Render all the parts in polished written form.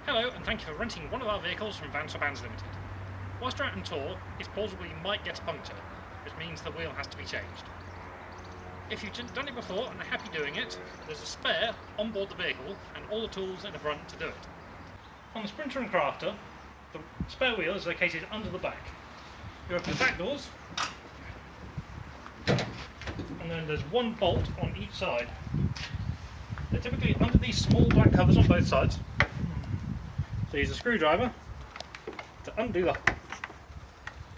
Hello and thank you for renting one of our vehicles from Vans for Bands Limited. Whilst you're out on tour, it's plausible you might get a puncture, which means the wheel has to be changed. If you've done it before and are happy doing it, there's a spare on board the vehicle and all the tools in the front to do it. On the Sprinter and Crafter, the spare wheel is located under the back. You open the back doors, and then there's one bolt on each side. They're typically under these small black covers on both sides. So use a screwdriver to undo the,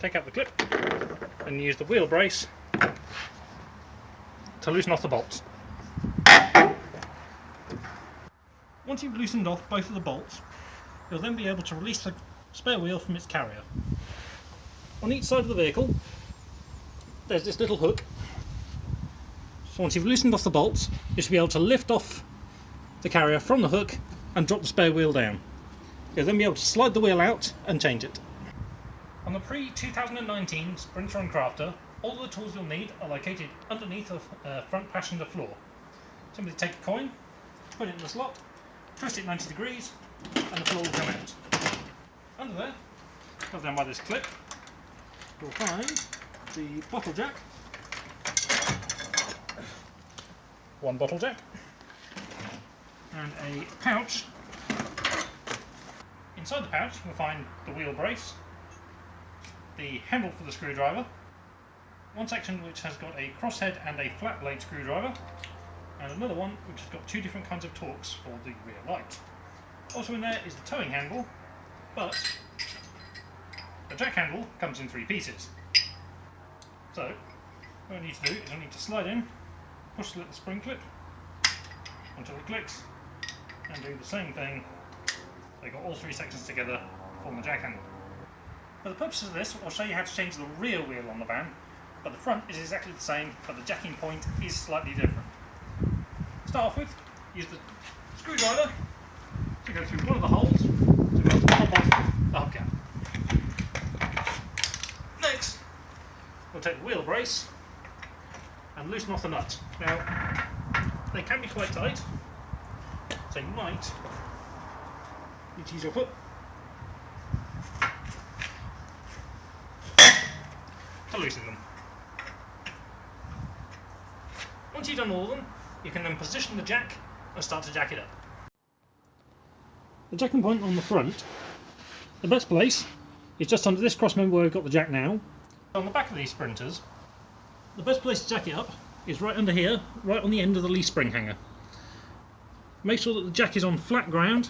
take out the clip, and use the wheel brace to loosen off the bolts. Once you've loosened off both of the bolts, you'll then be able to release the spare wheel from its carrier. On each side of the vehicle, there's this little hook. So once you've loosened off the bolts, you should be able to lift off the carrier from the hook and drop the spare wheel down. You'll then be able to slide the wheel out and change it. On the pre-2019 Sprinter and Crafter, all the tools you'll need are located underneath the front passenger floor. Simply take a coin, put it in the slot, twist it 90 degrees, and the floor will come out. Under there, held down by this clip, you'll find the bottle jack, one bottle jack, and a pouch. Inside the pouch you'll find the wheel brace, the handle for the screwdriver, one section which has got a crosshead and a flat blade screwdriver, and another one which has got two different kinds of torques for the rear light. Also in there is the towing handle, but the jack handle comes in three pieces. So what I need to do is I need to slide in, push the little spring clip until it clicks, and do the same thing. So you've got all three sections together to form the jack handle. For the purposes of this, I'll show you how to change the rear wheel on the van, but the front is exactly the same, but the jacking point is slightly different. Start off with, use the screwdriver to go through one of the holes to be able to pop off the hubcap. Next, we'll take the wheel brace and loosen off the nut. Now, they can be quite tight, so you might need to use your foot to loosen them. Once you've done all of them, you can then position the jack and start to jack it up. The jacking point on the front, the best place is just under this cross member where we've got the jack now. On the back of these Sprinters, the best place to jack it up is right under here, right on the end of the leaf spring hanger. Make sure that the jack is on flat ground.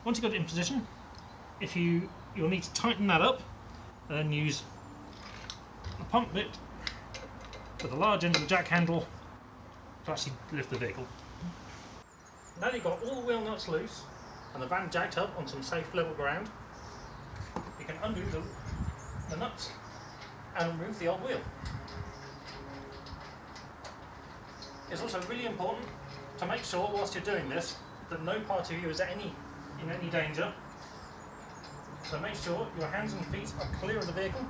Once you've got it in position, you'll need to tighten that up and then use a pump bit with the large end of the jack handle to actually lift the vehicle. Now that you've got all the wheel nuts loose and the van jacked up on some safe level ground, you can undo the nuts and remove the old wheel. It's also really important to make sure whilst you're doing this that no part of you is in any danger. So make sure your hands and feet are clear of the vehicle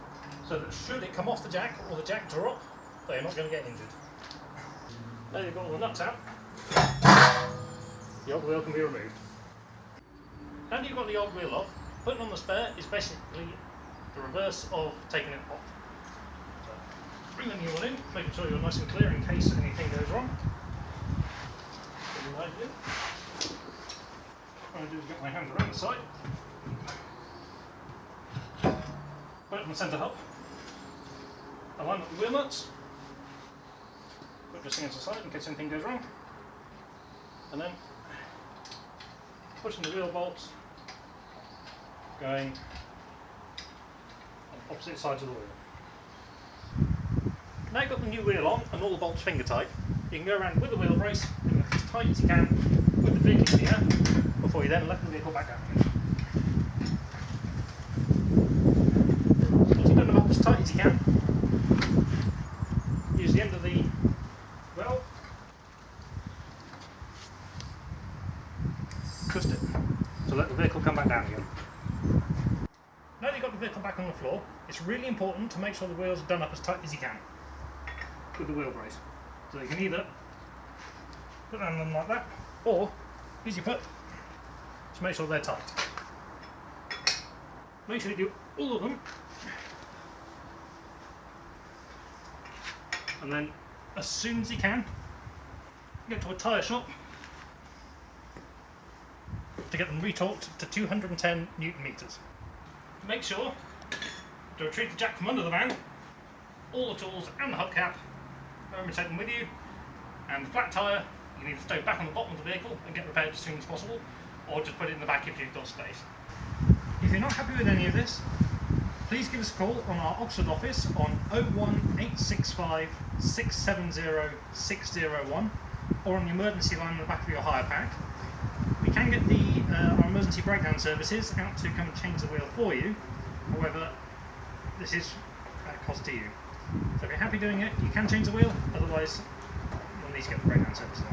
so that should it come off the jack or the jack drop, they're not going to get injured. Now you've got all the nuts out, the old wheel can be removed. Now that you've got the old wheel off, putting on the spare is basically the reverse of taking it off. So bring the new one in, making sure you're nice and clear in case anything goes wrong. What I'm going to do is get my hands around the side, put it on the centre hub, align up the wheel nuts, put this thing to the side in case anything goes wrong, and then pushing the wheel bolts going on opposite sides of the wheel. Now you've got the new wheel on and all the bolts finger tight, you can go around with the wheel brace and as tight as you can with the vehicle in the air before you then let the vehicle back down again. Once you've done about as tight as you can, use the end of the valve, twist it to let the vehicle come back down again. Now that you've got the vehicle back on the floor, it's really important to make sure the wheels are done up as tight as you can with the wheel brace. So you can either put them on like that, or use your foot to make sure they're tight. Make sure you do all of them, and then as soon as you can, get to a tyre shop to get them retorqued to 210 Newton meters. Make sure to retrieve the jack from under the van, all the tools and the hubcap. Remember to take them with you, and the flat tyre you need to stow back on the bottom of the vehicle and get repaired as soon as possible, or just put it in the back if you've got space. If you're not happy with any of this, please give us a call on our Oxford office on 01865 670 601, or on the emergency line on the back of your hire pack. We can get our emergency breakdown services out to come and change the wheel for you. However, this is at cost to you. So if you're happy doing it, you can change the wheel, otherwise you'll need to get the breakdown services.